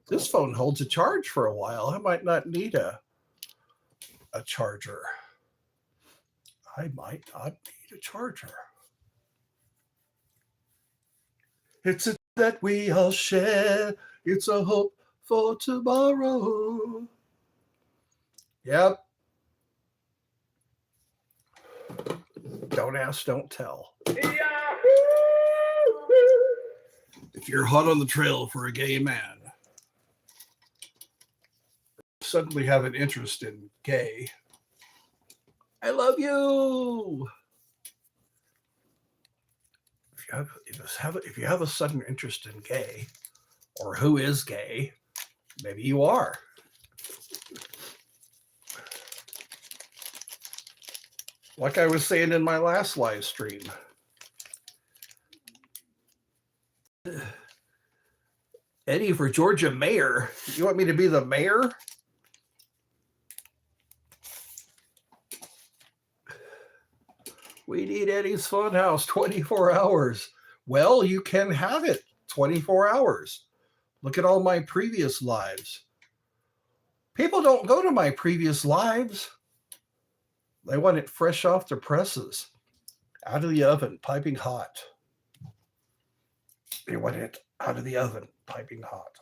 This phone holds a charge for a while. I might not need a charger. I might not need a charger. It's a that we all share. It's a hope for tomorrow. Yep. Don't ask, don't tell. If you're hot on the trail for a gay man, suddenly have an interest in gay, I love you. If you have a sudden interest in gay, or who is gay, maybe you are. Like I was saying in my last live stream, Eddie for Georgia mayor. You want me to be the mayor? We need Eddie's Funhouse 24 hours. Well, you can have it 24 hours. Look at all my previous lives. People don't go to my previous lives. They want it fresh off the presses, out of the oven, piping hot. They want it out of the oven, piping hot.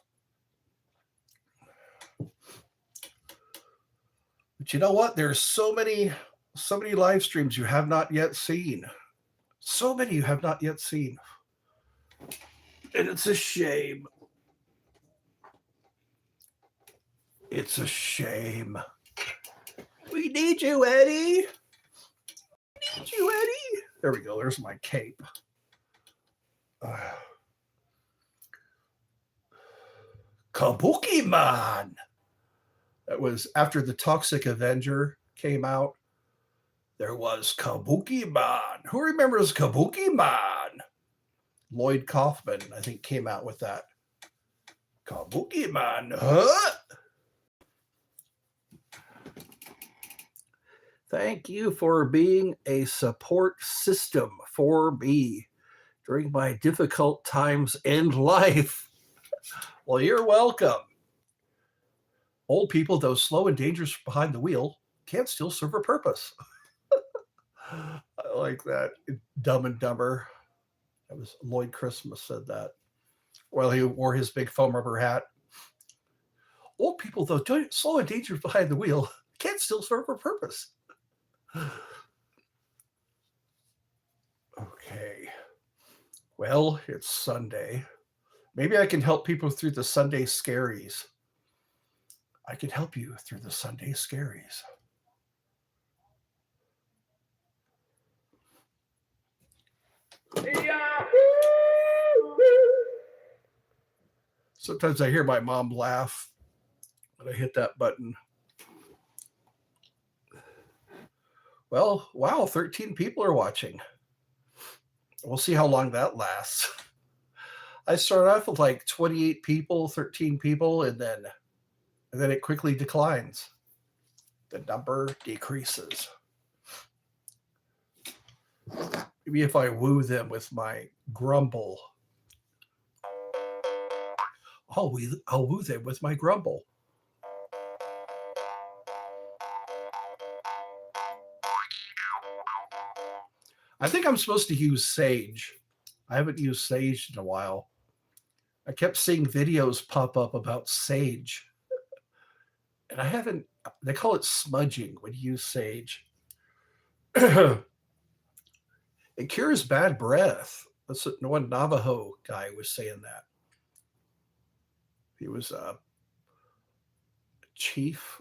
But you know what? There's so many live streams you have not yet seen. So many you have not yet seen. And it's a shame. It's a shame. We need you, Eddie. We need you, Eddie. There we go. There's my cape. Kabuki Man. That was after the Toxic Avenger came out. There was Kabuki Man. Who remembers Kabuki Man? Lloyd Kaufman, I think, came out with that. Kabuki Man. Huh? Thank you for being a support system for me during my difficult times in life. Well, you're welcome. Old people, though slow and dangerous behind the wheel, can still serve a purpose. I like that. Dumb and Dumber. That was Lloyd Christmas said that. Well, he wore his big foam rubber hat. Old people, though slow and dangerous behind the wheel, can still serve a purpose. Okay. Well, it's Sunday. Maybe I can help people through the Sunday scaries. I can help you through the Sunday scaries. Sometimes I hear my mom laugh when I hit that button. Well, wow, 13 people are watching. We'll see how long that lasts. I start off with like 28 people, 13 people, and then it quickly declines. The number decreases. Maybe if I woo them with my grumble. I'll woo them with my grumble. I think I'm supposed to use Sage. I haven't used Sage in a while. I kept seeing videos pop up about Sage. And I haven't, they call it smudging when you use Sage. It cures bad breath. That's what one Navajo guy was saying that. He was a chief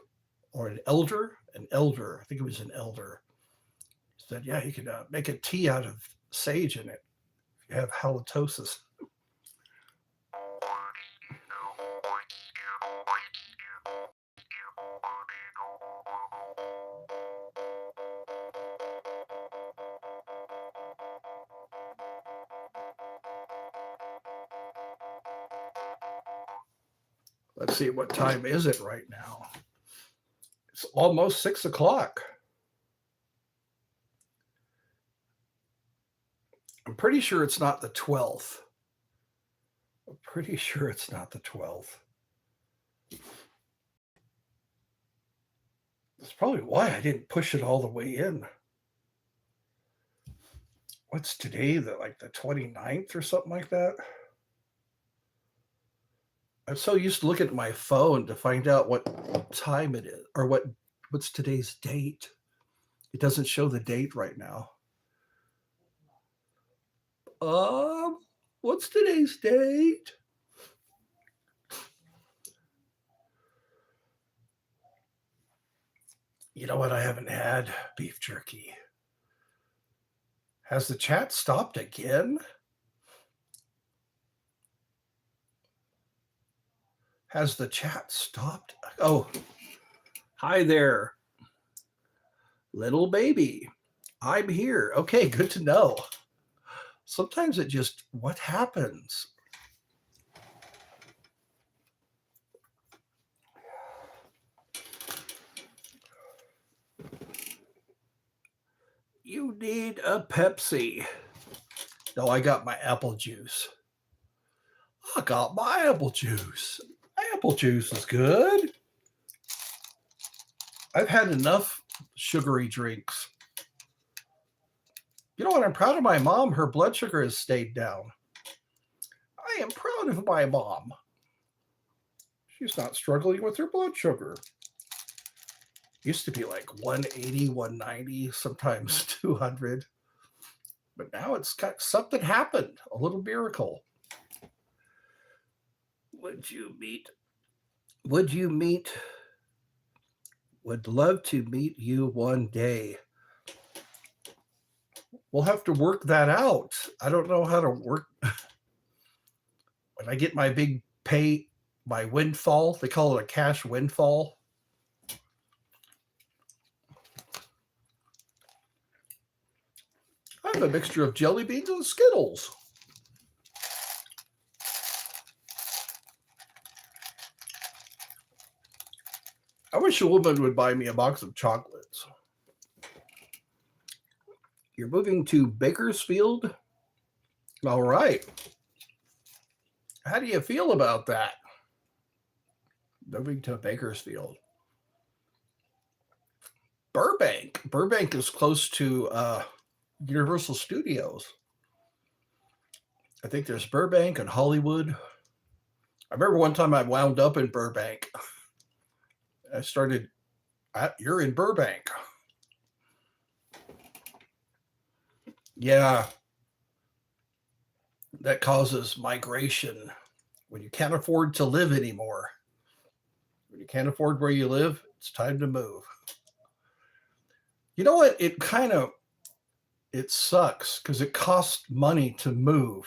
or an elder. I think it was an elder. He said, yeah, you can make a tea out of sage in it if you have halitosis. Let's see, what time is it right now? It's almost 6 o'clock. I'm pretty sure it's not the 12th. I'm pretty sure it's not the 12th. That's probably why I didn't push it all the way in. What's today? The 29th or something like that? I'm so used to looking at my phone to find out what time it is or what's today's date. It doesn't show the date right now. What's today's date? You know what? I haven't had beef jerky. Has the chat stopped again? Has the chat stopped? Oh, hi there, little baby. I'm here. Okay, good to know. Sometimes what happens? You need a Pepsi. No, I got my apple juice. I got my apple juice. Apple juice is good. I've had enough sugary drinks. You know what? I'm proud of my mom. Her blood sugar has stayed down. I am proud of my mom. She's not struggling with her blood sugar. Used to be like 180, 190, sometimes 200. But now it's got something happened, a little miracle. Would you meet? Would love to meet you one day. We'll have to work that out. I don't know how to work. When I get my big pay, my windfall, they call it a cash windfall. I have a mixture of jelly beans and Skittles. I wish a woman would buy me a box of chocolates. You're moving to Bakersfield? All right. How do you feel about that? Moving to Bakersfield. Burbank. Burbank is close to Universal Studios. I think there's Burbank and Hollywood. I remember one time I wound up in Burbank. I started, you're in Burbank. Yeah. That causes migration when you can't afford to live anymore. When you can't afford where you live, it's time to move. You know what? It sucks because it costs money to move.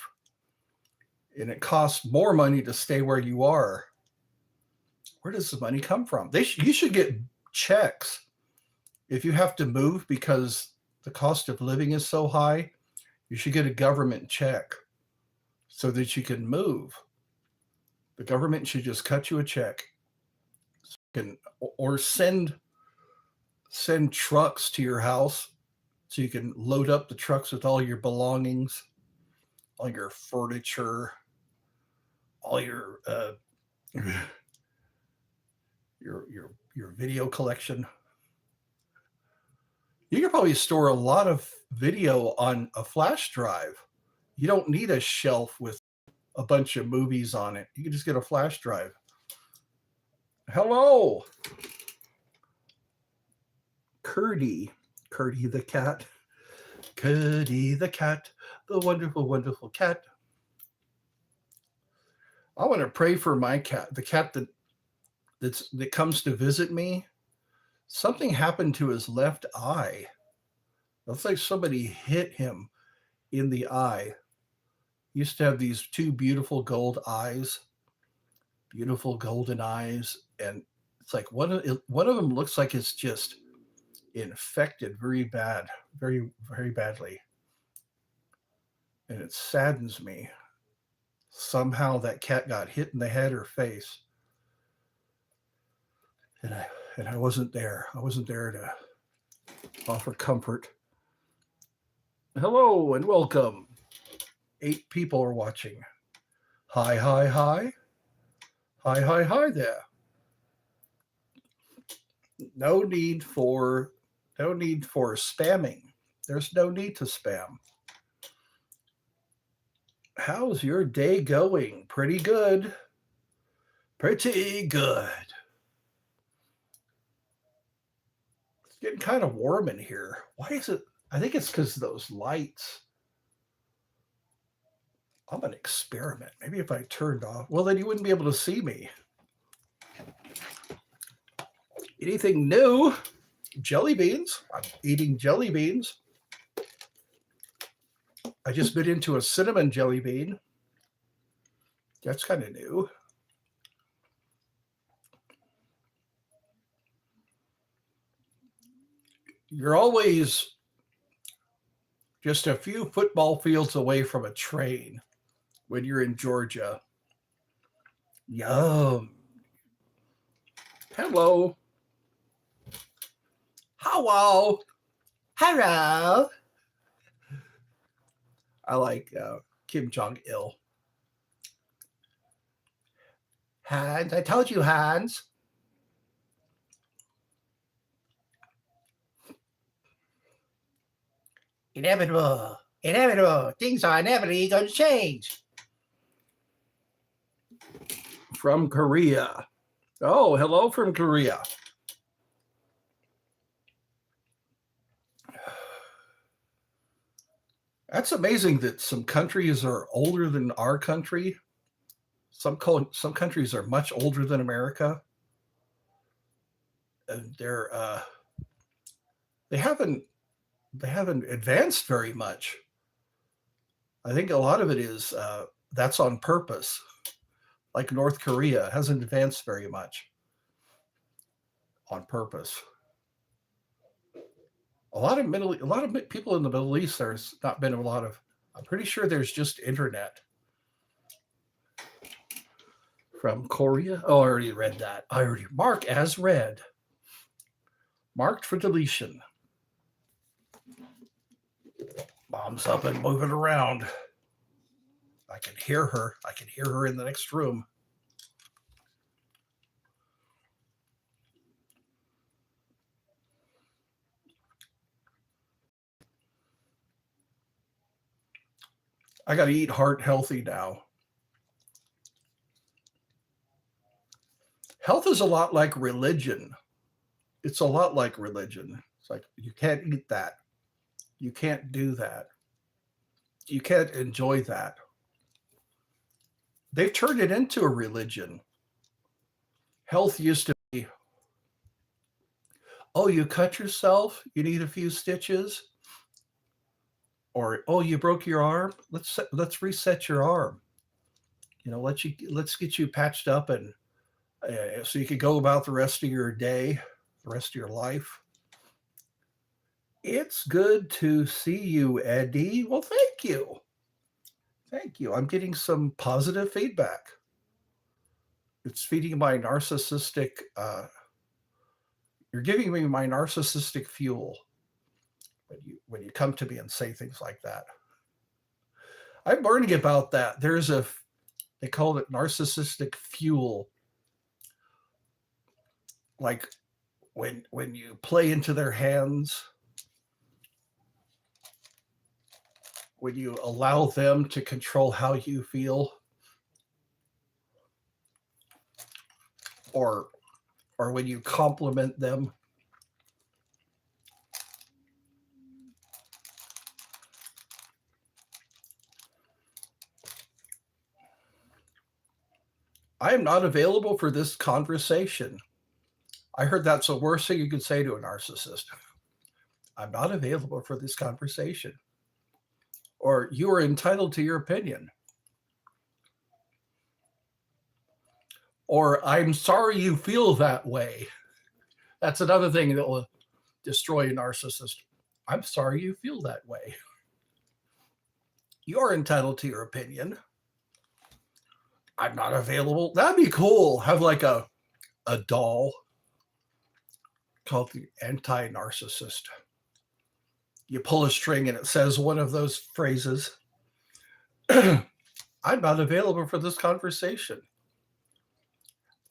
And it costs more money to stay where you are. Where does the money come from? You should get checks if you have to move because the cost of living is so high. You should get a government check so that you can move. The government should just cut you a check, or send trucks to your house so you can load up the trucks with all your belongings, all your furniture, all your video collection. You can probably store a lot of video on a flash drive. You don't need a shelf with a bunch of movies on it. You can just get a flash drive. Hello, Curdy the cat. Curdy the cat, the wonderful, wonderful cat. I want to pray for my cat, the cat that comes to visit me. Something happened to his left eye. Looks like somebody hit him in the eye. He used to have these two beautiful gold eyes, beautiful golden eyes, and it's like one of them looks like it's just infected very bad, very, very badly. And it saddens me. Somehow that cat got hit in the head or face. And I wasn't there. I wasn't there to offer comfort. Hello and welcome. 8 people are watching. Hi, hi, hi. Hi, hi, hi there. No need for spamming. There's no need to spam. How's your day going? Pretty good. Pretty good. It's getting kind of warm in here. Why is it? I think it's because of those lights. I'm going to experiment. Maybe if I turned off, well, then you wouldn't be able to see me. Anything new? Jelly beans. I'm eating jelly beans. I just bit into a cinnamon jelly bean. That's kind of new. You're always just a few football fields away from a train when you're in Georgia. Yum. Hello. Hello. Hello. I like Kim Jong-il. Hans, I told you, Hans. Inevitable. Inevitable. Things are inevitably going to change. From Korea. Oh, hello from Korea. That's amazing that some countries are older than our country. Some countries are much older than America. And they haven't advanced very much. I think a lot of it is that's on purpose. Like North Korea hasn't advanced very much on purpose. A lot of people in the Middle East, there's not been a lot of, I'm pretty sure there's just internet. From Korea? Oh, I already read that. Mark as read. Marked for deletion. Mom's up and moving around. I can hear her. I can hear her in the next room. I got to eat heart healthy now. Health is a lot like religion. It's a lot like religion. It's like, you can't eat that. You can't do that. You can't enjoy that. They've turned it into a religion. Health used to be, oh, you cut yourself, you need a few stitches. Or, oh, you broke your arm, let's reset your arm. Let's get you patched up, and so you could go about the rest of your day, the rest of your life. It's good to see you, Eddie. Well, thank you. Thank you. I'm getting some positive feedback. It's feeding my narcissistic, you're giving me my narcissistic fuel when you come to me and say things like that. I'm learning about that. They call it narcissistic fuel. Like when you play into their hands, when you allow them to control how you feel, or when you compliment them. I am not available for this conversation. I heard that's the worst thing you could say to a narcissist. I'm not available for this conversation. Or you are entitled to your opinion. Or I'm sorry you feel that way. That's another thing that will destroy a narcissist. I'm sorry you feel that way. You're entitled to your opinion. I'm not available. That'd be cool. Have like a doll called the anti-narcissist. You pull a string and it says one of those phrases. I'm not available for this conversation.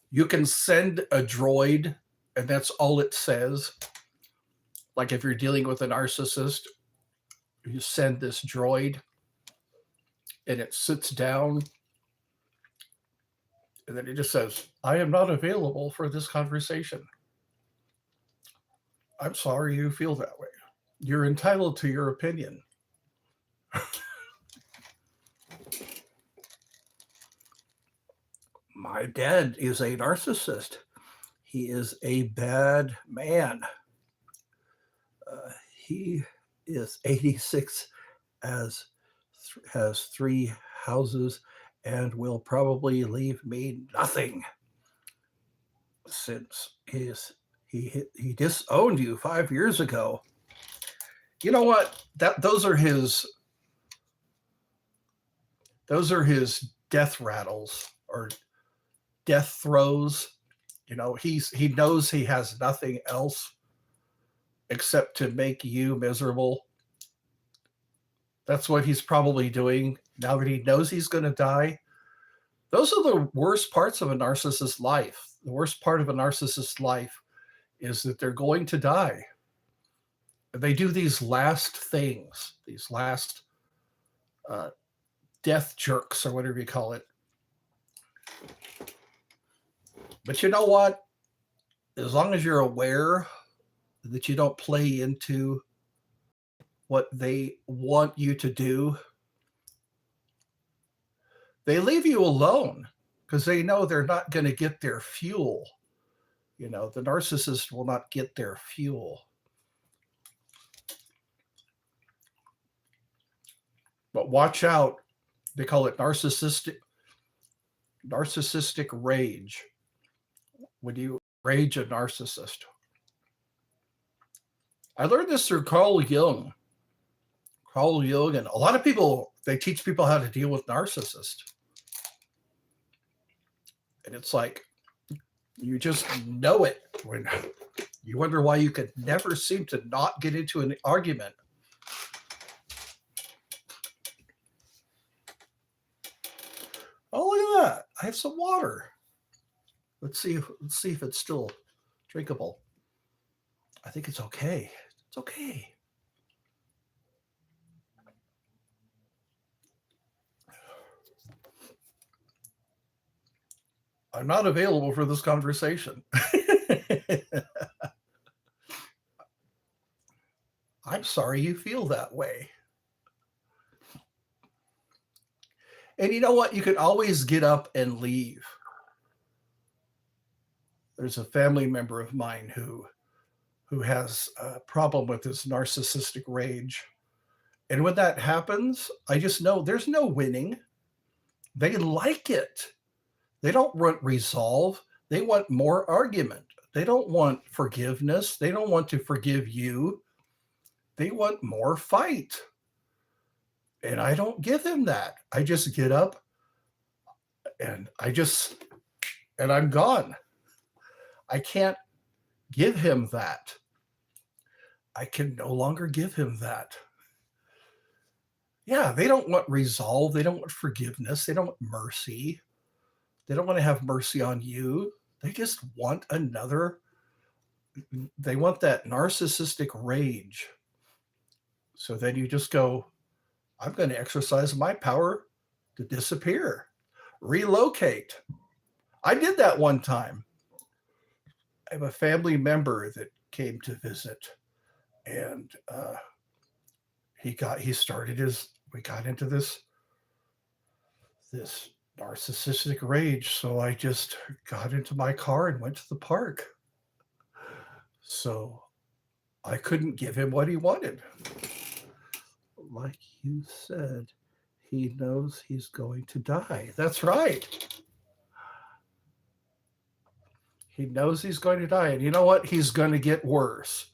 You can send a droid and that's all it says. Like if you're dealing with a narcissist, you send this droid and it sits down and then it just says, I am not available for this conversation. I'm sorry you feel that way. You're entitled to your opinion. My dad is a narcissist. He is a bad man. He is 86, has 3 houses, and will probably leave me nothing. Since he disowned you 5 years ago. You know what? Those are his death rattles or death throes. You know, he knows he has nothing else except to make you miserable. That's what he's probably doing now that he knows he's going to die. Those are the worst parts of a narcissist's life. The worst part of a narcissist's life is that they're going to die. They do these last things, these last death jerks or whatever you call it. But you know what? As long as you're aware that you don't play into what they want you to do, they leave you alone because they know they're not going to get their fuel. You know, the narcissist will not get their fuel. But watch out. They call it narcissistic rage. When you rage a narcissist. I learned this through Carl Jung. Carl Jung, and a lot of people, they teach people how to deal with narcissists. And it's like, you just know it when you wonder why you could never seem to not get into an argument. Oh, look at that. I have some water. Let's see if it's still drinkable. I think it's okay. It's okay. I'm not available for this conversation. I'm sorry you feel that way. And you know what? You can always get up and leave. There's a family member of mine who has a problem with this narcissistic rage. And when that happens, I just know there's no winning. They like it. They don't want resolve. They want more argument. They don't want forgiveness. They don't want to forgive you. They want more fight. And I don't give them that. I just get up and I'm gone. I can't give him that. I can no longer give him that. Yeah, they don't want resolve. They don't want forgiveness. They don't want mercy. They don't want to have mercy on you. They just want they want that narcissistic rage. So then you just go, I'm going to exercise my power to disappear, relocate. I did that one time. I have a family member that came to visit, and we got into this narcissistic rage. So I just got into my car and went to the park. So I couldn't give him what he wanted. Like you said, he knows he's going to die. That's right. He knows he's going to die. And you know what? He's going to get worse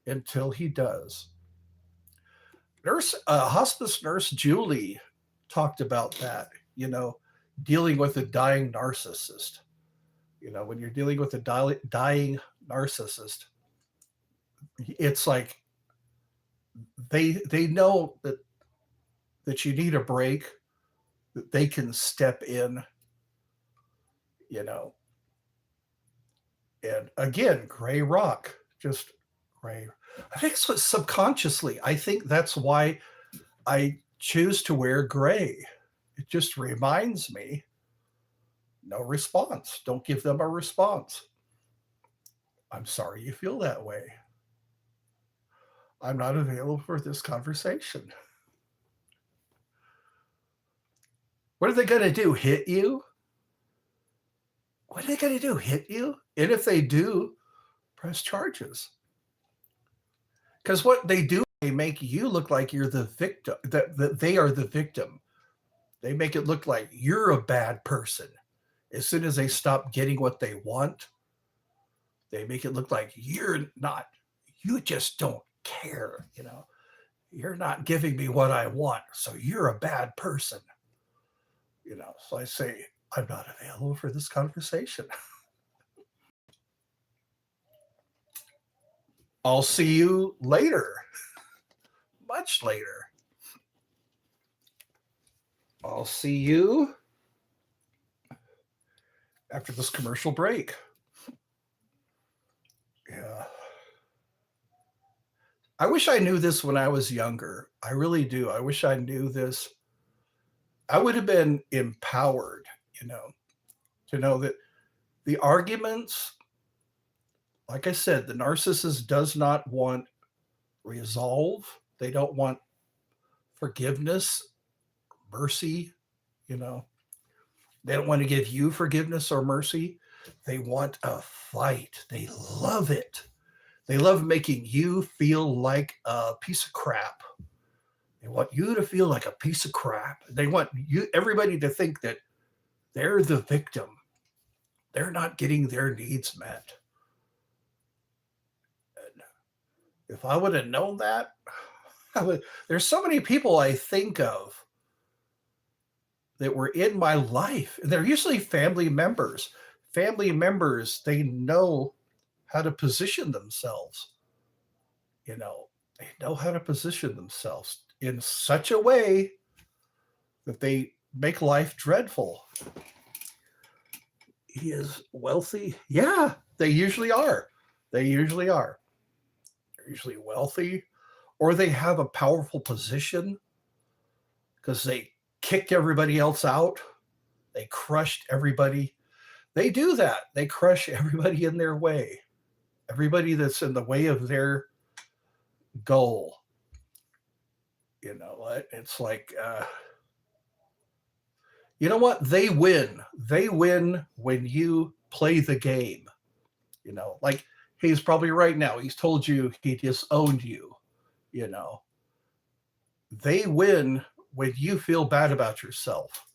until he does. Hospice nurse Julie talked about that, dealing with a dying narcissist. When you're dealing with a dying narcissist, it's like they know that you need a break, that they can step in, And again, gray rock, just gray. I think so subconsciously. I think that's why I choose to wear gray. It just reminds me, no response. Don't give them a response. I'm sorry you feel that way. I'm not available for this conversation. What are they going to do? Hit you? What are they going to do? Hit you? And if they do, press charges. Because what they do, they make you look like you're the victim, that they are the victim. They make it look like you're a bad person. As soon as they stop getting what they want, they make it look like you're not, you just don't care, you know. You're not giving me what I want, so you're a bad person. You know, so I say, I'm not available for this conversation. I'll see you later, much later. I'll see you after this commercial break. Yeah. I wish I knew this when I was younger. I really do. I wish I knew this. I would have been empowered, you know, to know that the arguments, like I said, the narcissist does not want resolve. They don't want forgiveness, mercy, you know. They don't want to give you forgiveness or mercy. They want a fight. They love it. They love making you feel like a piece of crap. They want you to feel like a piece of crap. They want you, everybody, to think that they're the victim. They're not getting their needs met. And if I would have known that, there's so many people I think of that were in my life. They're usually family members. Family members, they know how to position themselves. You know, they know how to position themselves in such a way that they make life dreadful. He is wealthy. Yeah, they usually are. They usually are. They're usually wealthy, or they have a powerful position because they kicked everybody else out. They crushed everybody. They do that. They crush everybody in their way. Everybody that's in the way of their goal. You know what? It's like, you know what? They win. They win when you play the game. You know, like he's probably right now. He's told you he disowned you. You know, they win when you feel bad about yourself.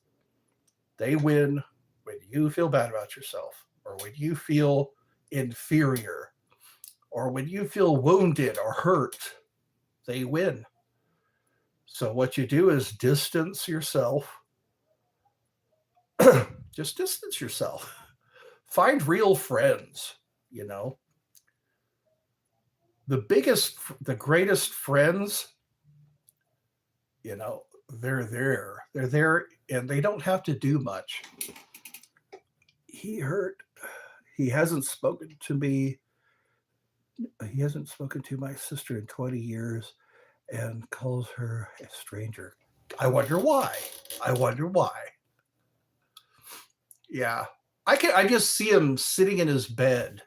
They win when you feel bad about yourself, or when you feel inferior, or when you feel wounded or hurt. They win. So what you do is distance yourself. Just distance yourself. Find real friends, you know. The greatest friends, you know, they're there. They're there and they don't have to do much. He hasn't spoken to me. He hasn't spoken to my sister in 20 years and calls her a stranger. I wonder why. I wonder why. Yeah. I just see him sitting in his bed.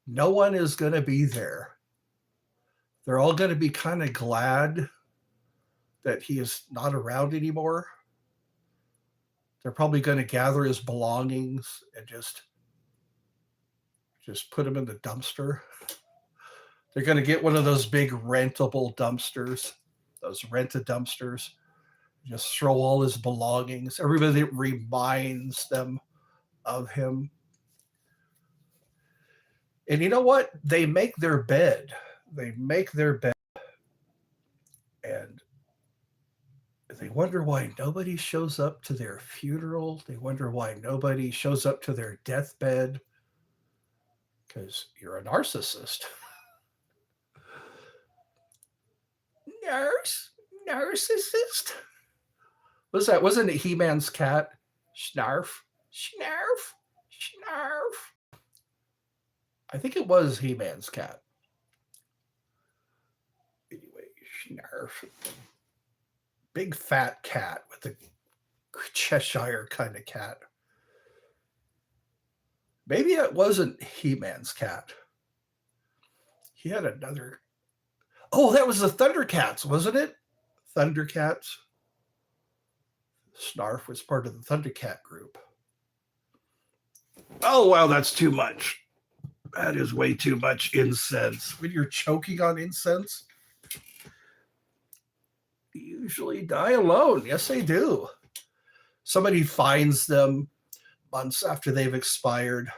No one is going to be there. They're all going to be kind of glad that he is not around anymore. They're probably going to gather his belongings and just put him in the dumpster. They're going to get one of those big rentable dumpsters, those rented dumpsters. Just throw all his belongings. Everybody reminds them of him. And you know what? They make their bed. They make their bed. And they wonder why nobody shows up to their funeral. They wonder why nobody shows up to their deathbed. Because you're a narcissist. Narcissist? What's that? Wasn't it He-Man's cat? Snarf. Snarf. Snarf. I think it was He-Man's cat. Anyway, Snarf. Big fat cat with a Cheshire kind of cat. Maybe it wasn't He-Man's cat. He had another. Oh, that was the Thundercats, wasn't it? Thundercats. Snarf was part of the Thundercat group. Oh, wow, that's too much. That is way too much incense. When you're choking on incense, you usually die alone. Yes, they do. Somebody finds them months after they've expired.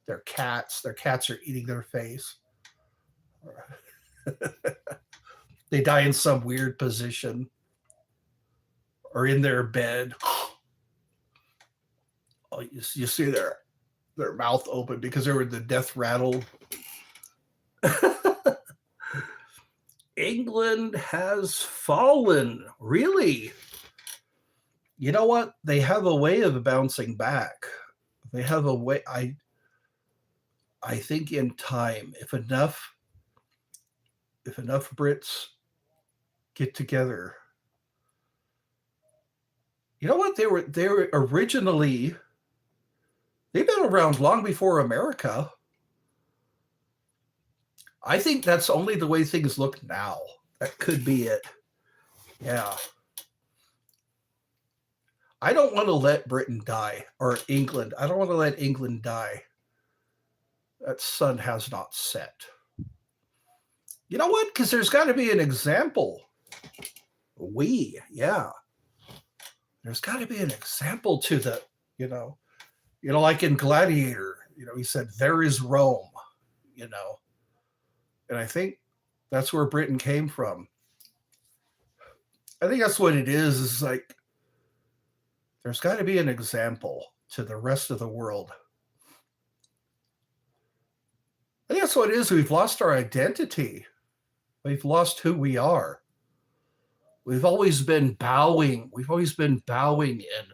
Their cats are eating their face. They die in some weird position or in their bed. Oh, you see their mouth open because they were in the death rattle. England has fallen. Really? You know what? They have a way of bouncing back. They have a way. I think in time, if enough Brits get together. You know what? They were originally, they've been around long before America. I think that's only the way things look now. That could be it. Yeah. I don't want to let Britain die, or England. I don't want to let England die. That sun has not set. You know what? Because there's got to be an example. Yeah. There's got to be an example to the, like in Gladiator, he said, there is Rome, And I think that's where Britain came from. I think that's what it is like, there's got to be an example to the rest of the world. I think that's what it is. We've lost our identity. We've lost who we are. We've always been bowing. We've always been bowing and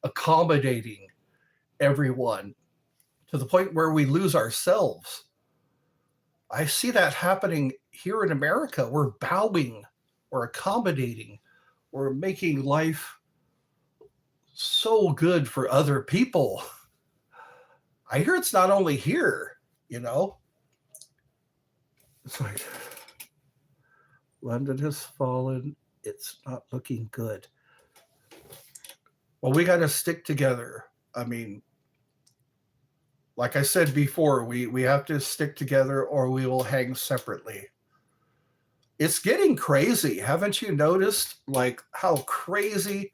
accommodating everyone to the point where we lose ourselves. I see that happening here in America. We're bowing, we're accommodating, we're making life so good for other people. I hear it's not only here, It's like London has fallen. It's not looking good. Well, we got to stick together. I mean, like I said before, we have to stick together or we will hang separately. It's getting crazy. Haven't you noticed like how crazy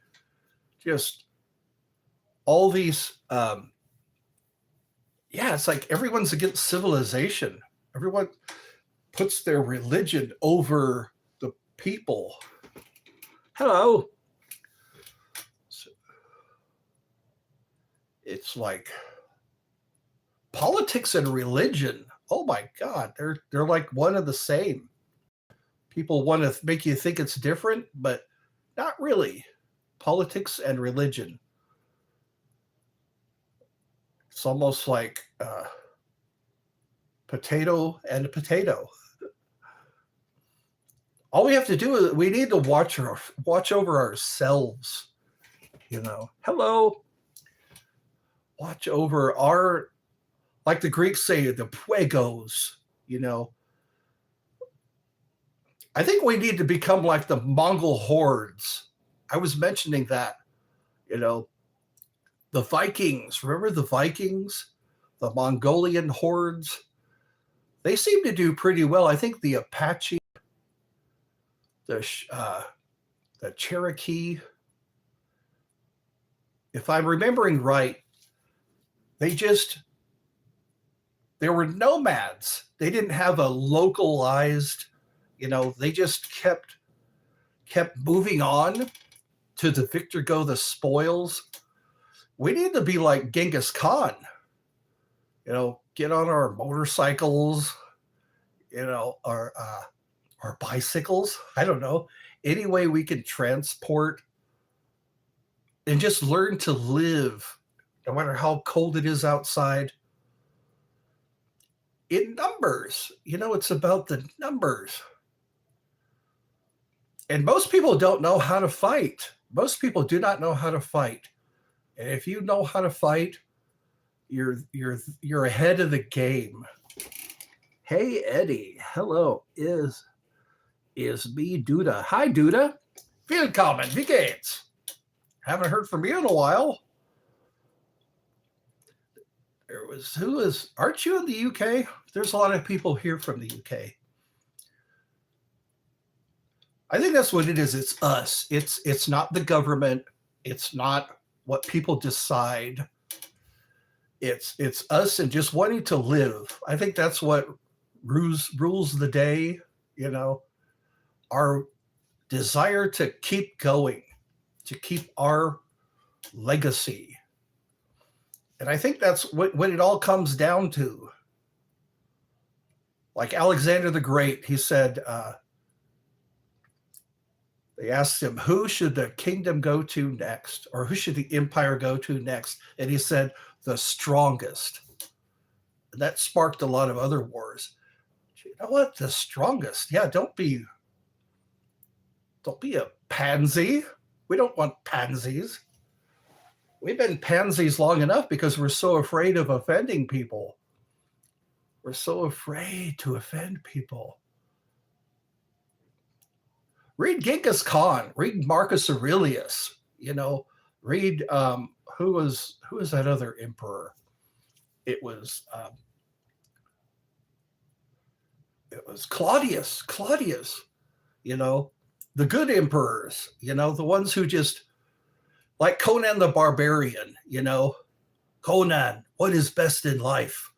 just all these it's like everyone's against civilization. Everyone puts their religion over the people. Hello. It's like politics and religion. Oh my God, they're like one and the same. People want to make you think it's different, but not really. Politics and religion. It's almost like potato and a potato. All we have to do is we need to watch over ourselves. Hello. Watch over our, like the Greeks say, the puegos. I think we need to become like the Mongol hordes. I was mentioning that, the Vikings. Remember the Vikings? The Mongolian hordes? They seem to do pretty well. I think the Apache, the Cherokee, if I'm remembering right, they were nomads. They didn't have a localized, they just kept moving on to the victor go the spoils. We need to be like Genghis Khan, get on our motorcycles, our bicycles. I don't know. Any way we can transport and just learn to live, no matter how cold it is outside. in numbers. It's about the numbers. And most people don't know how to fight. Most people do not know how to fight. And if you know how to fight, you're ahead of the game. Hey Eddie, hello. Is me Duda. Hi Duda. Willkommen, wie geht's? Haven't heard from you in a while. Aren't you in the UK? There's a lot of people here from the UK. I think that's what it is. It's us. It's not the government. It's not what people decide. It's us and just wanting to live. I think that's what rules the day, our desire to keep going, to keep our legacy. And I think that's what it all comes down to. Like Alexander the Great, he said, they asked him, who should the kingdom go to next? Or who should the empire go to next? And he said, the strongest. And that sparked a lot of other wars. You know what? The strongest. Yeah, don't be a pansy. We don't want pansies. We've been pansies long enough because we're so afraid of offending people. We're so afraid to offend people. Read Genghis Khan. Read Marcus Aurelius. Read who was that other emperor? It was Claudius. Claudius. The good emperors. The ones who just, like Conan the Barbarian. Conan, what is best in life?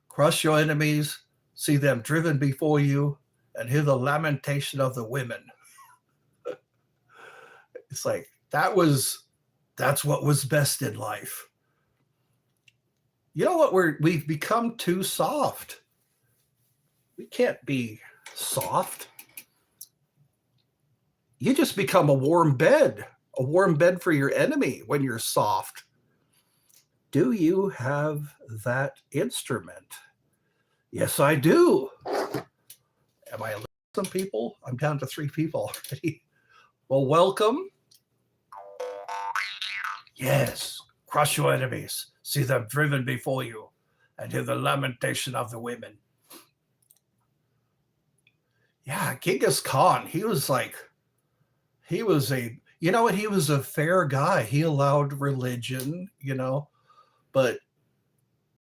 Crush your enemies, see them driven before you, and hear the lamentation of the women. It's like, that's what was best in life. You know what? We've become too soft. We can't be soft. You just become a warm bed for your enemy when you're soft. Do you have that instrument? Yes, I do. Am I losing some people? I'm down to 3 people already. Well, welcome. Yes, crush your enemies, see them driven before you, and hear the lamentation of the women. Yeah, Genghis Khan, he was a fair guy. He allowed religion, but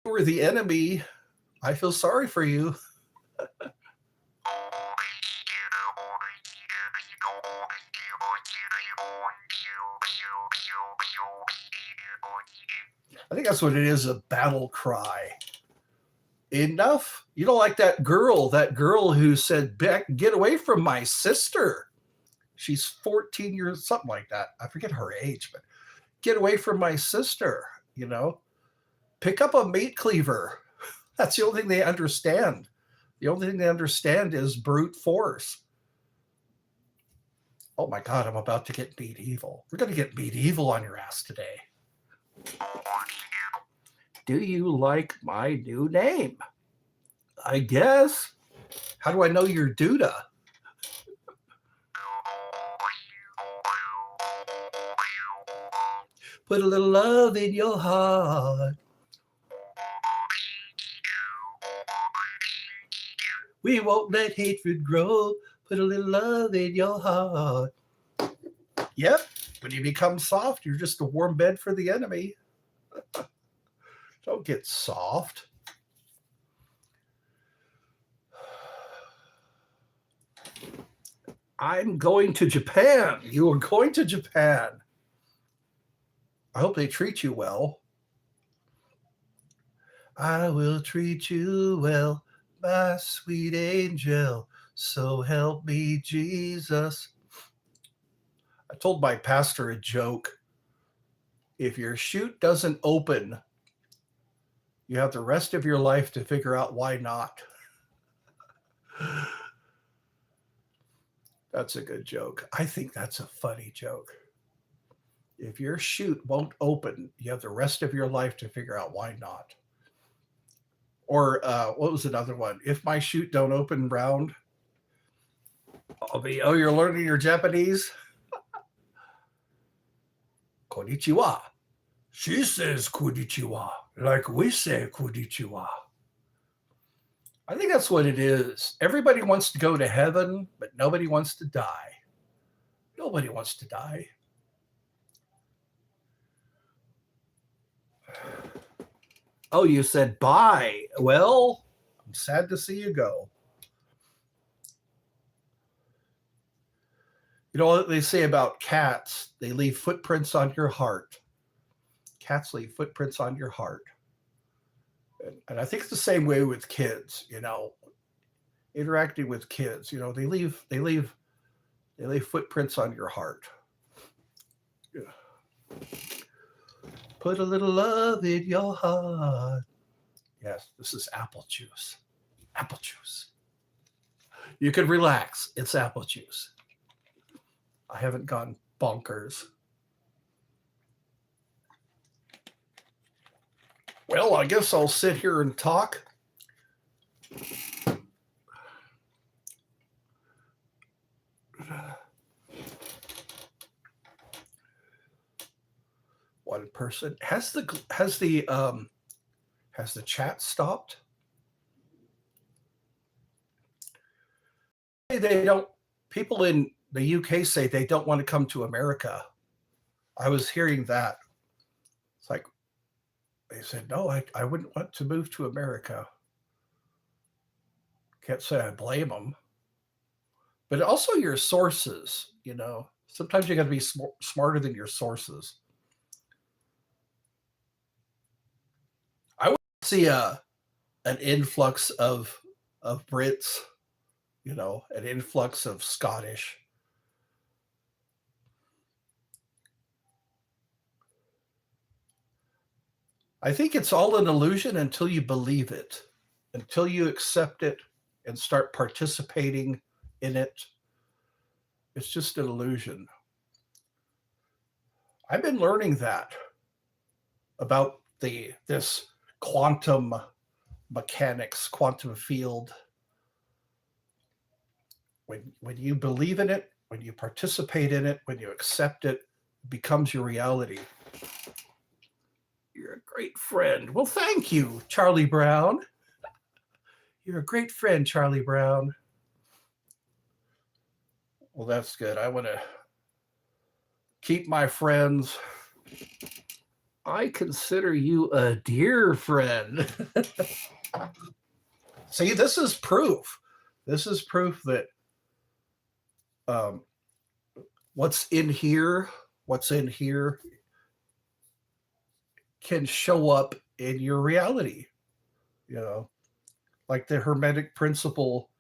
you were the enemy. I feel sorry for you. I think that's what it is, a battle cry. Enough. You don't like that girl who said, Beck, get away from my sister. She's 14 years, something like that. I forget her age, but get away from my sister, Pick up a meat cleaver. That's the only thing they understand. The only thing they understand is brute force. Oh my God, I'm about to get medieval. We're going to get medieval on your ass today. Do you like my new name? I guess. How do I know you're Duda? Put a little love in your heart. We won't let hatred grow. Put a little love in your heart. Yep. When you become soft, you're just a warm bed for the enemy. Don't get soft. I'm going to Japan. You are going to Japan. I hope they treat you well. I will treat you well, my sweet angel. So help me, Jesus. I told my pastor a joke. If your chute doesn't open, you have the rest of your life to figure out why not. That's a good joke. I think that's a funny joke. If your chute won't open, you have the rest of your life to figure out why not. Or what was another one? If my chute don't open round, I'll be, oh, you're learning your Japanese? Konnichiwa. She says konnichiwa, like we say konnichiwa. I think that's what it is. Everybody wants to go to heaven, but nobody wants to die. Nobody wants to die. Oh, you said bye. Well, I'm sad to see you go. You know what they say about cats? They leave footprints on your heart. Cats leave footprints on your heart. And I think it's the same way with kids, you know, interacting with kids, you know, they leave footprints on your heart. Yeah. Put a little love in your heart. Yes, this is apple juice. Apple juice. You can relax. It's apple juice. I haven't gone bonkers. Well, I guess I'll sit here and talk. One person has the chat stopped? They don't. People in the UK say they don't want to come to America. I was hearing that. It's like they said, no, I wouldn't want to move to America. Can't say I blame them. But also your sources, you know. Sometimes you got to be smarter than your sources. I would see an influx of Brits, you know, an influx of Scottish. I think it's all an illusion until you believe it, until you accept it and start participating in it. It's just an illusion. I've been learning that about this quantum mechanics, quantum field. When you believe in it, when you participate in it, when you accept it, it becomes your reality. You're a great friend. Well, thank you, Charlie Brown. You're a great friend, Charlie Brown. Well, that's good. I want to keep my friends. I consider you a dear friend. See, this is proof. This is proof that what's in here can show up in your reality, you know, like the Hermetic principle,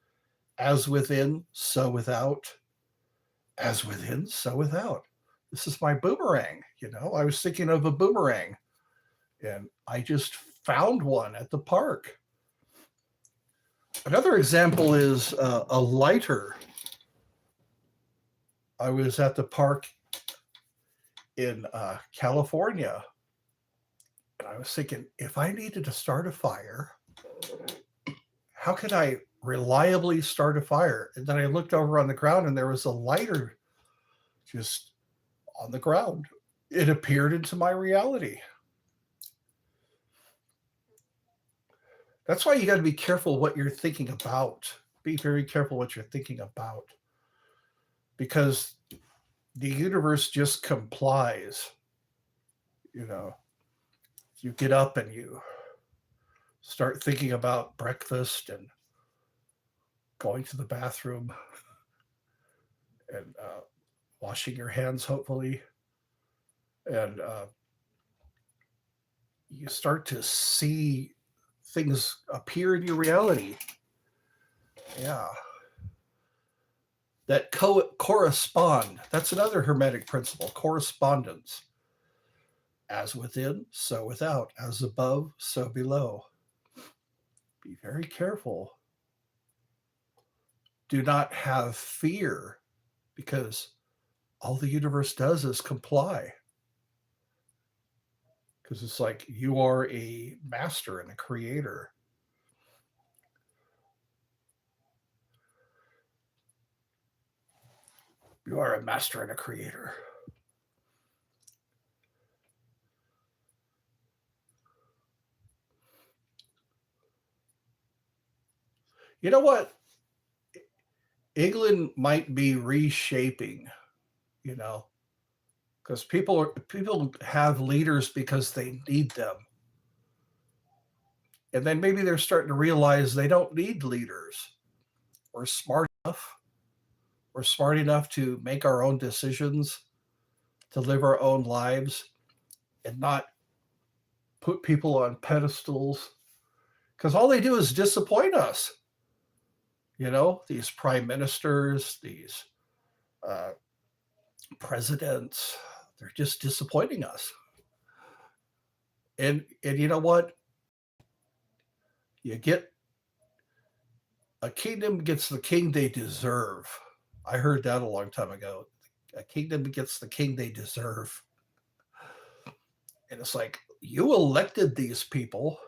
as within, so without, as within, so without. This is my boomerang, you know. I was thinking of a boomerang and I just found one at the park. Another example is a lighter. I was at the park in California, and I was thinking, if I needed to start a fire, how could I reliably start a fire? And then I looked over on the ground and there was a lighter just on the ground. It appeared into my reality. That's why you got to be careful what you're thinking about. Be very careful what you're thinking about, because the universe just complies. You know, you get up and you start thinking about breakfast and going to the bathroom and washing your hands, hopefully. And you start to see things appear in your reality. Yeah. That correspond. That's another Hermetic principle, correspondence. As within, so without. As above, so below. Be very careful. Do not have fear, because all the universe does is comply. Because it's like you are a master and a creator. You are a master and a creator. You know what? England might be reshaping, you know, because people have leaders because they need them. And then maybe they're starting to realize they don't need leaders. We're smart enough. We're smart enough to make our own decisions, to live our own lives, and not put people on pedestals. Because all they do is disappoint us. You know, these prime ministers, these presidents, they're just disappointing us. And you know what? You get a kingdom gets the king they deserve. I heard that a long time ago. A kingdom gets the king they deserve. And it's like, you elected these people.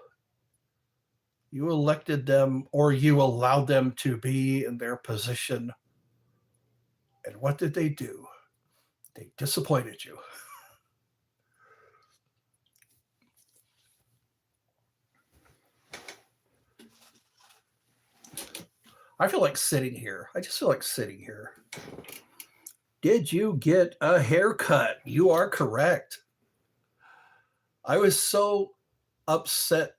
You elected them, or you allowed them to be in their position. And what did they do? They disappointed you. I feel like sitting here. I just feel like sitting here. Did you get a haircut? You are correct. I was so upset.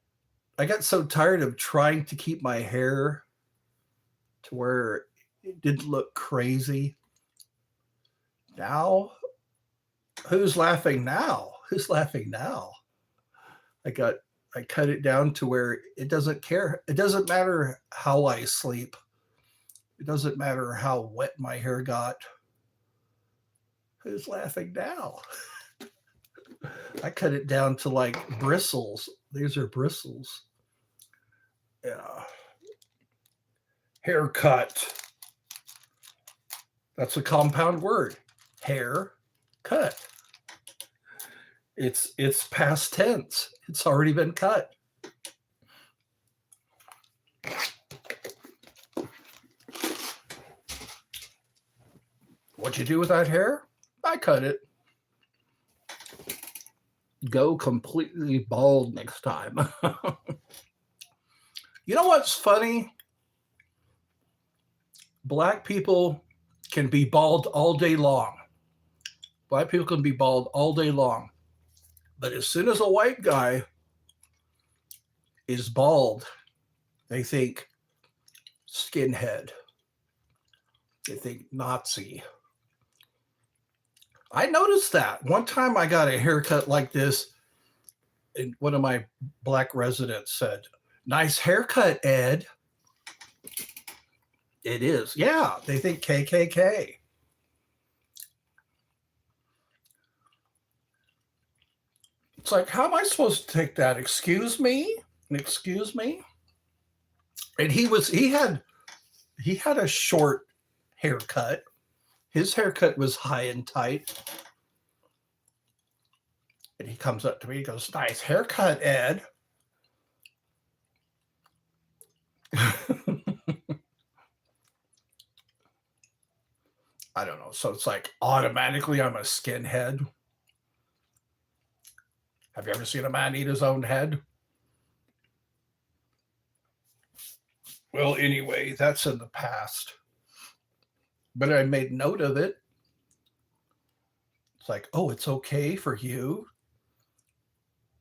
I got so tired of trying to keep my hair to where it didn't look crazy. Now, who's laughing now? Who's laughing now? I cut it down to where it doesn't care. It doesn't matter how I sleep. It doesn't matter how wet my hair got. Who's laughing now? I cut it down to like bristles. These are bristles. Yeah. Haircut. That's a compound word. Hair cut. It's past tense. It's already been cut. What'd you do with that hair? I cut it. Go completely bald next time. You know what's funny? Black people can be bald all day long. Black people can be bald all day long. But as soon as a white guy is bald, they think skinhead. They think Nazi. I noticed that. One time I got a haircut like this, and one of my black residents said, "Nice haircut, Ed." It is. Yeah, they think KKK. It's like, how am I supposed to take that? Excuse me? Excuse me? And he had a short haircut. His haircut was high and tight. And he comes up to me, he goes, "Nice haircut, Ed." I don't know. So it's like automatically I'm a skinhead. Have you ever seen a man eat his own head? Well, anyway, that's in the past. But I made note of it. It's like, oh, it's okay for you.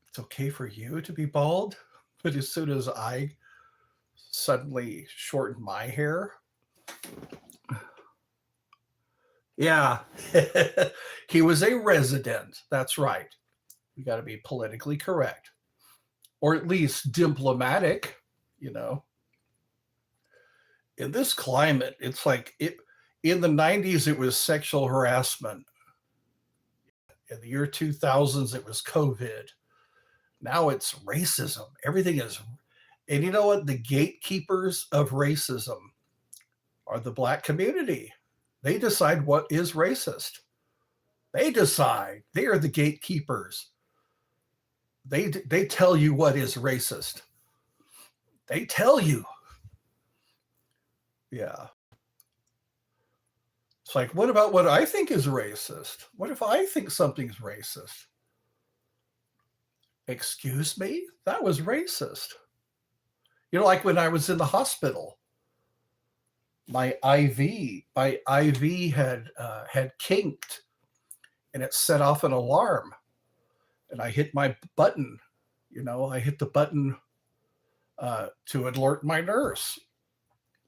It's okay for you to be bald. But as soon as I suddenly shortened my hair, yeah, he was a resident. That's right. We got to be politically correct, or at least diplomatic, you know. In this climate, it's like in the 90s, it was sexual harassment. In the year 2000s, it was COVID. Now it's racism. Everything is, and you know what? The gatekeepers of racism are the Black community. They decide what is racist. They decide. They are the gatekeepers. They tell you what is racist. They tell you. Yeah. It's like, what about what I think is racist? What if I think something's racist? Excuse me? That was racist. Like when I was in the hospital, my IV had kinked, and it set off an alarm, and I hit my button. I hit the button to alert my nurse,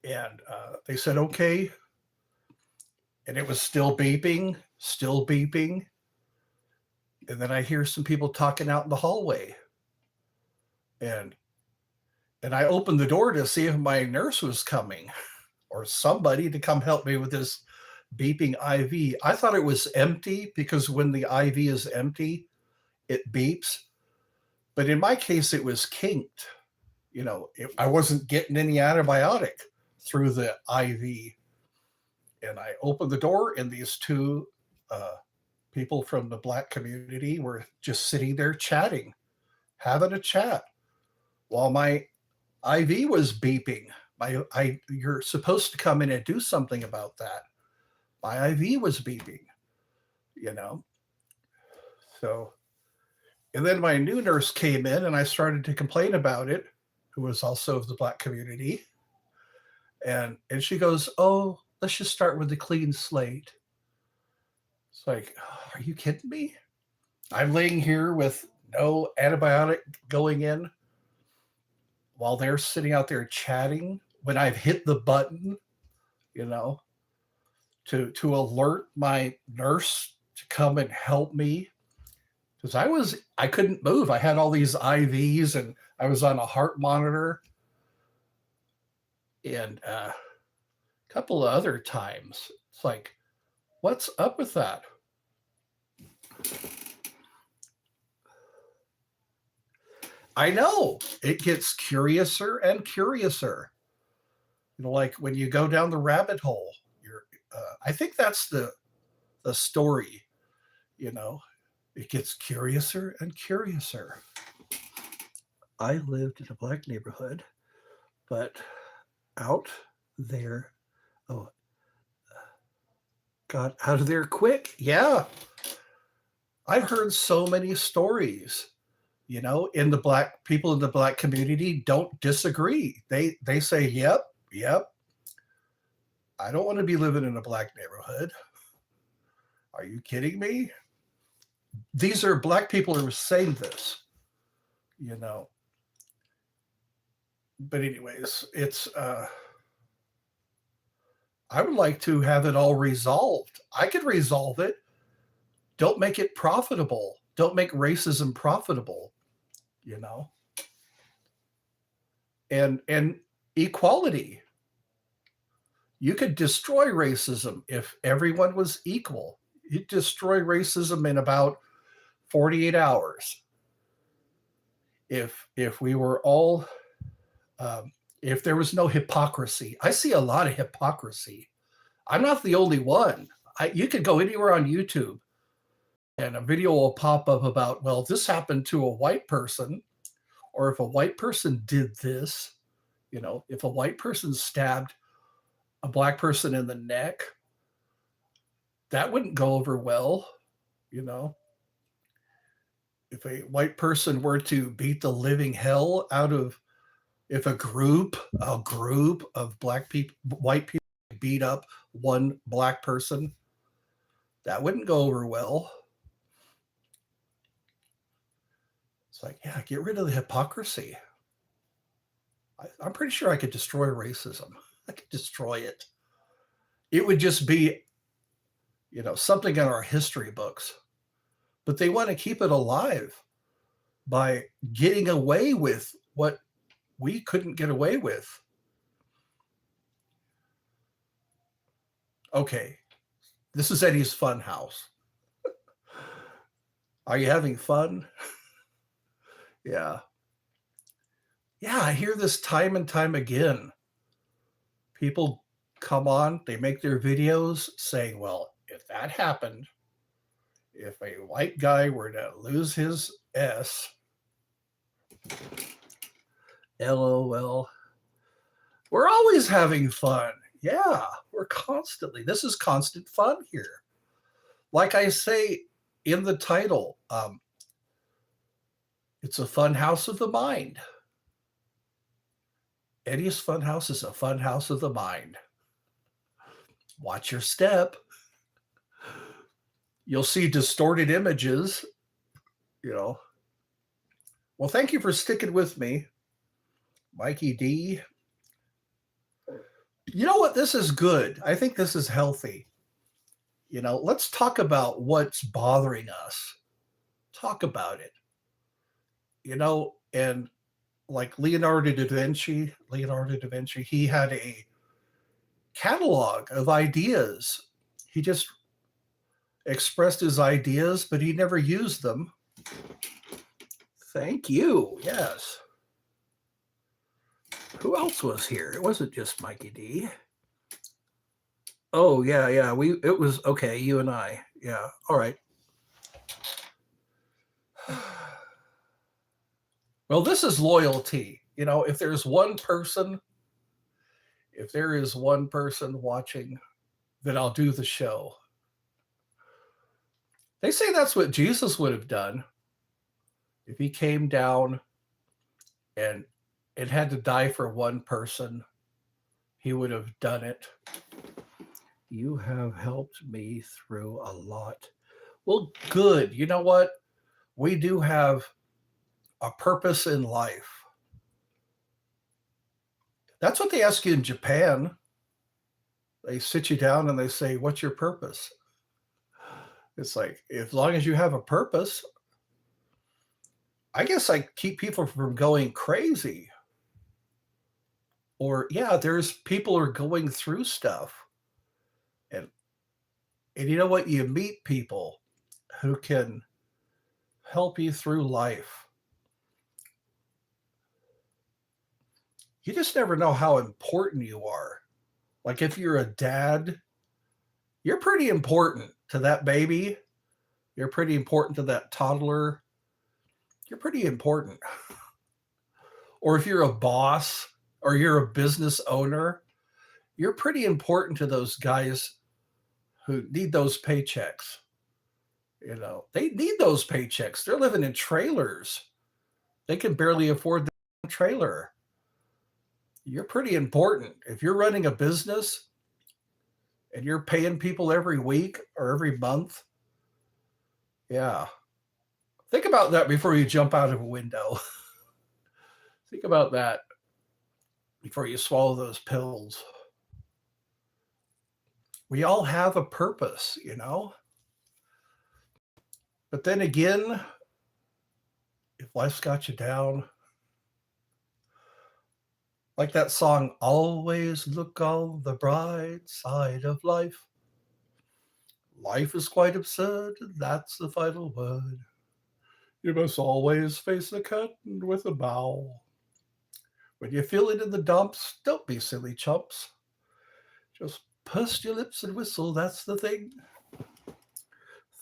and they said okay, and it was still beeping, and then I hear some people talking out in the hallway, and I opened the door to see if my nurse was coming or somebody to come help me with this beeping IV. I thought it was empty because when the IV is empty, it beeps. But in my case, it was kinked. I wasn't getting any antibiotic through the IV. And I opened the door, and these two people from the Black community were just sitting there chatting, having a chat while my IV was beeping. You're supposed to come in and do something about that. My IV was beeping, So, and then my new nurse came in, and I started to complain about it, who was also of the Black community. And she goes, "Oh, let's just start with the clean slate." It's like, are you kidding me? I'm laying here with no antibiotic going in while they're sitting out there chatting when I've hit the button, to alert my nurse to come and help me. Because I couldn't move. I had all these IVs, and I was on a heart monitor. And a couple of other times, it's like, what's up with that? I know it gets curiouser and curiouser. Like when you go down the rabbit hole, I think that's the story. It gets curiouser and curiouser. I lived in a Black neighborhood, but out there, got out of there quick. Yeah. I've heard so many stories, in the Black people in the Black community don't disagree. They say, yep. I don't want to be living in a Black neighborhood. Are you kidding me? These are Black people who are saying this, But anyways, it's I would like to have it all resolved. I could resolve it. Don't make it profitable. Don't make racism profitable, And equality. You could destroy racism if everyone was equal. You'd destroy racism in about 48 hours. If we were all, if there was no hypocrisy. I see a lot of hypocrisy. I'm not the only one. You could go anywhere on YouTube, and a video will pop up about, well, this happened to a white person, or if a white person did this, if a white person stabbed a Black person in the neck, that wouldn't go over well, If a white person were to beat the living hell out of, if a group of Black people, white people beat up one Black person, that wouldn't go over well. It's like, yeah, get rid of the hypocrisy. I'm pretty sure I could destroy racism. I could destroy it. It would just be, something in our history books. But they want to keep it alive by getting away with what we couldn't get away with. Okay, this is Eddie's Funhouse. Are you having fun? Yeah. Yeah, I hear this time and time again. People come on, they make their videos saying, well, if that happened, if a white guy were to lose his S, LOL, we're always having fun. Yeah, we're constantly. This is constant fun here. Like I say in the title, it's a fun house of the mind. Eddie's Funhouse is a fun house of the mind. Watch your step. You'll see distorted images, you know. Well, thank you for sticking with me, Mikey D. You know what? This is good. I think this is healthy. Let's talk about what's bothering us. Talk about it. And like Leonardo da Vinci, he had a catalog of ideas. He just expressed his ideas, but he never used them. Thank you. Yes. Who else was here? It wasn't just Mikey D. Oh, yeah. It was okay, you and I. Yeah. All right. Well, this is loyalty. If there is one person watching, then I'll do the show. They say that's what Jesus would have done if he came down and it had to die for one person. He would have done it. You have helped me through a lot. Well, good. You know what? We do have a purpose in life. That's what they ask you in Japan. They sit you down and they say, what's your purpose? It's like, as long as you have a purpose, I guess I keep people from going crazy. Or, yeah, there's people who are going through stuff. And you know what? You meet people who can help you through life. You just never know how important you are. Like if you're a dad, you're pretty important to that baby. You're pretty important to that toddler. You're pretty important. Or if you're a boss or you're a business owner, you're pretty important to those guys who need those paychecks. They need those paychecks. They're living in trailers. They can barely afford the trailer. You're pretty important. If you're running a business and you're paying people every week or every month, yeah. Think about that before you jump out of a window. Think about that before you swallow those pills. We all have a purpose, But then again, if life's got you down, like that song, always look on the bright side of life. Life is quite absurd, that's the final word. You must always face the curtain with a bow. When you feel it in the dumps, don't be silly chumps. Just purse your lips and whistle, that's the thing.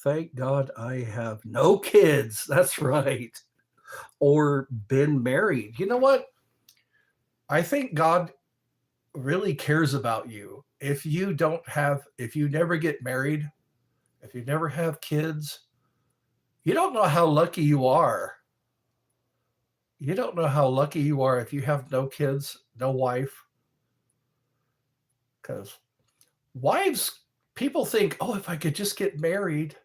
Thank God I have no kids. That's right. Or been married. You know what? I think God really cares about you. If you never get married, if you never have kids, you don't know how lucky you are. You don't know how lucky you are if you have no kids, no wife. Because wives, people think, oh, if I could just get married.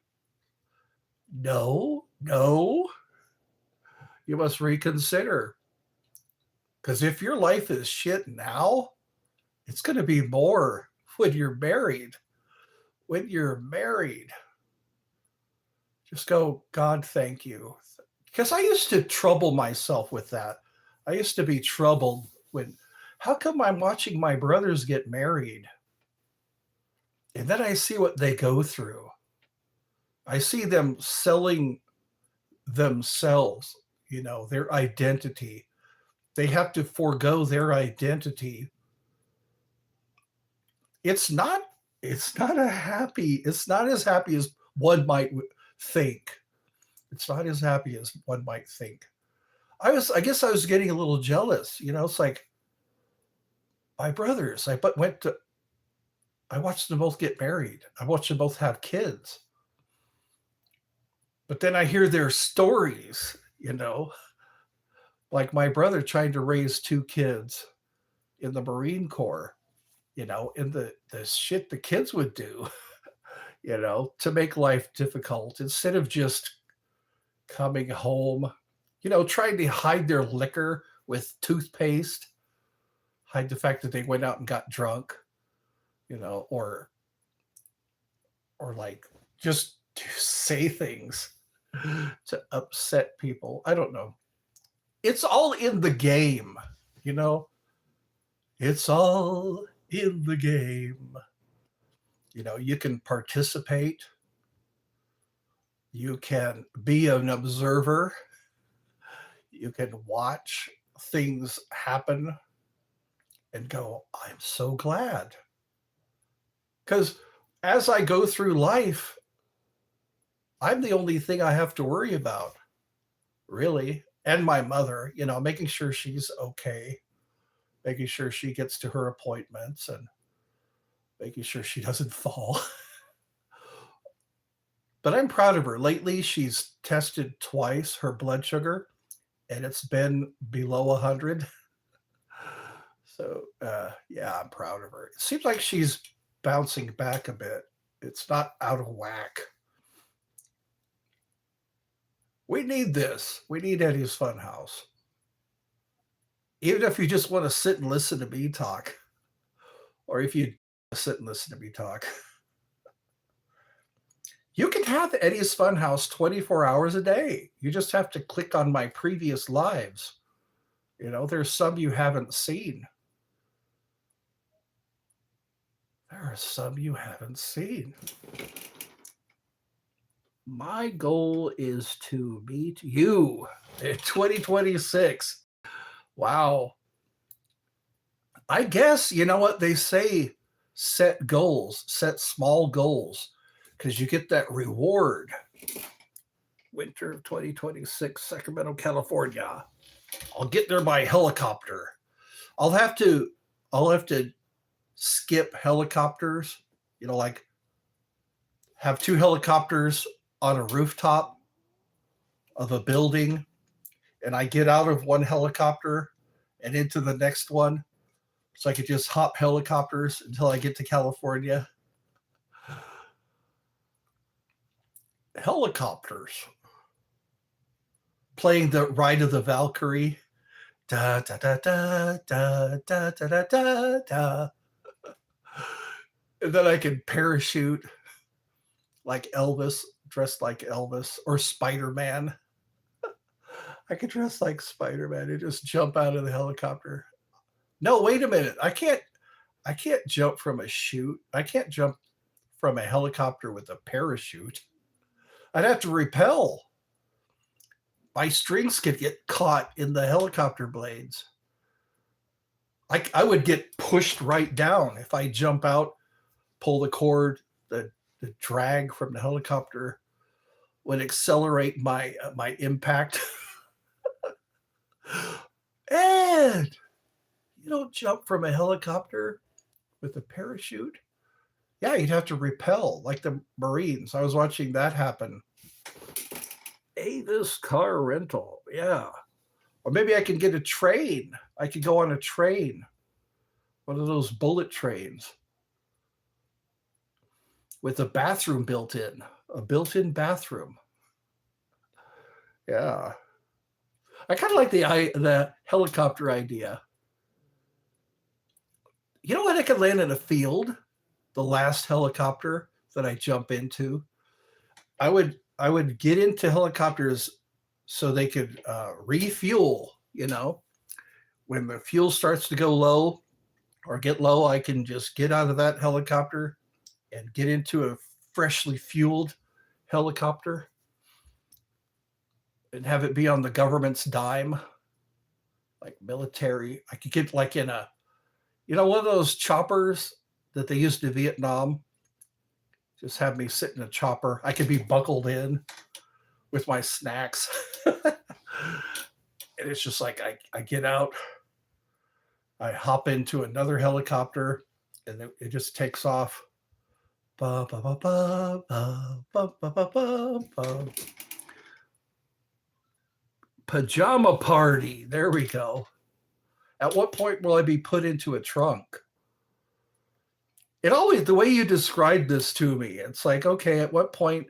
No. You must reconsider. Because if your life is shit now, it's going to be more when you're married. When you're married, just go, God, thank you. Because I used to trouble myself with that. I used to be troubled how come I'm watching my brothers get married? And then I see what they go through. I see them selling themselves, their identity. They have to forego their identity. It's not as happy as one might think. It's not as happy as one might think. I guess I was getting a little jealous. It's like my brothers. I went to I watched them both get married. I watched them both have kids. But then I hear their stories, like my brother trying to raise two kids in the Marine Corps, and the shit the kids would do, to make life difficult instead of just coming home, trying to hide their liquor with toothpaste, hide the fact that they went out and got drunk, or like just to say things to upset people. I don't know. It's all in the game, you know? It's all in the game. You can participate. You can be an observer. You can watch things happen and go, I'm so glad. Because as I go through life, I'm the only thing I have to worry about, really. And my mother, making sure she's okay, making sure she gets to her appointments and making sure she doesn't fall. But I'm proud of her. Lately, she's tested twice her blood sugar, and it's been below 100. So, yeah, I'm proud of her. It seems like she's bouncing back a bit. It's not out of whack. We need this. We need Eddie's Funhouse. Even if you just want to sit and listen to me talk, or if you sit and listen to me talk, you can have Eddie's Funhouse 24 hours a day. You just have to click on my previous lives. There's some you haven't seen. There are some you haven't seen. My goal is to meet you in 2026. Wow. I guess, you know what they say, set goals, set small goals, because you get that reward. Winter of 2026, Sacramento, California. I'll get there by helicopter. I'll have to skip helicopters, like have two helicopters on a rooftop of a building, and I get out of one helicopter and into the next one, so I could just hop helicopters until I get to California. Helicopters. Playing the Ride of the Valkyrie. Da da da da da da da da da da. And then I can parachute like Elvis, dressed like Elvis, or Spider-Man. I could dress like Spider-Man and just jump out of the helicopter. No, wait a minute. I can't jump from a chute. I can't jump from a helicopter with a parachute. I'd have to rappel. My strings could get caught in the helicopter blades. I would get pushed right down if I jump out, pull the cord, the drag from the helicopter would accelerate my impact. And you don't jump from a helicopter with a parachute. Yeah, you'd have to rappel like the Marines. I was watching that happen. Avis car rental. Yeah. Or maybe I can get a train. I could go on a train, one of those bullet trains with a bathroom built in, a built-in bathroom. Yeah. I kind of like the helicopter idea. You know what? I could land in a field, the last helicopter that I jump into. I would get into helicopters so they could refuel, when the fuel starts to go low or get low, I can just get out of that helicopter and get into a freshly fueled helicopter and have it be on the government's dime, like military. I could get like in a, one of those choppers that they used in Vietnam. Just have me sit in a chopper. I could be buckled in with my snacks. And it's just like I get out, I hop into another helicopter, and then it just takes off. Ba, ba, ba, ba, ba, ba, ba, ba, ba, ba. Pajama party. There we go. At what point will I be put into a trunk? It always, the way you described this to me, it's like, okay, at what point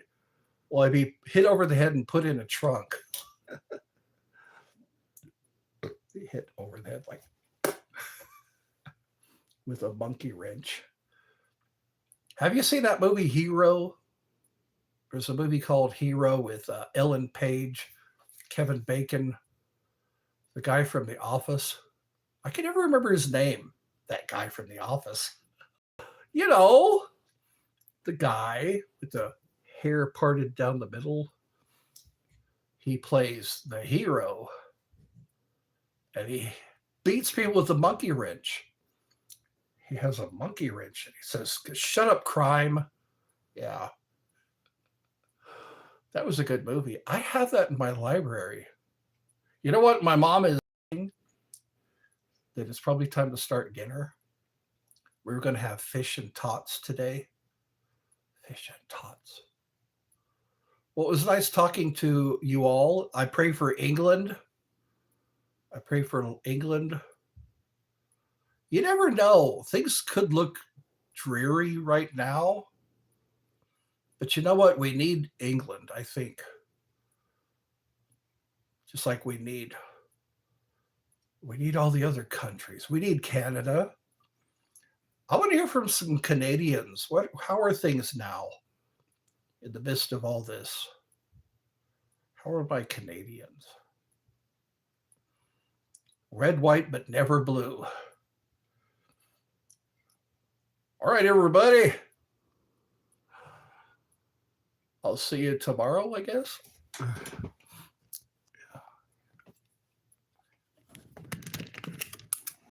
will I be hit over the head and put in a trunk? Hit over the head like with a monkey wrench. Have you seen that movie Hero? There's a movie called Hero with Ellen Page, Kevin Bacon, the guy from The Office. I can never remember his name, that guy from The Office. You know, the guy with the hair parted down the middle. He plays the hero, and he beats people with a monkey wrench. He has a monkey wrench, and he says, "Shut up, crime." Yeah. That was a good movie. I have that in my library. You know what? My mom is saying that it's probably time to start dinner. We're going to have fish and tots today. Fish and tots. Well, it was nice talking to you all. I pray for England. I pray for England. You never know. Things could look dreary right now. But you know what? We need England, I think. Just like we need all the other countries. We need Canada. I want to hear from some Canadians. How are things now in the midst of all this? How are my Canadians? Red, white, but never blue. All right, everybody. I'll see you tomorrow, I guess.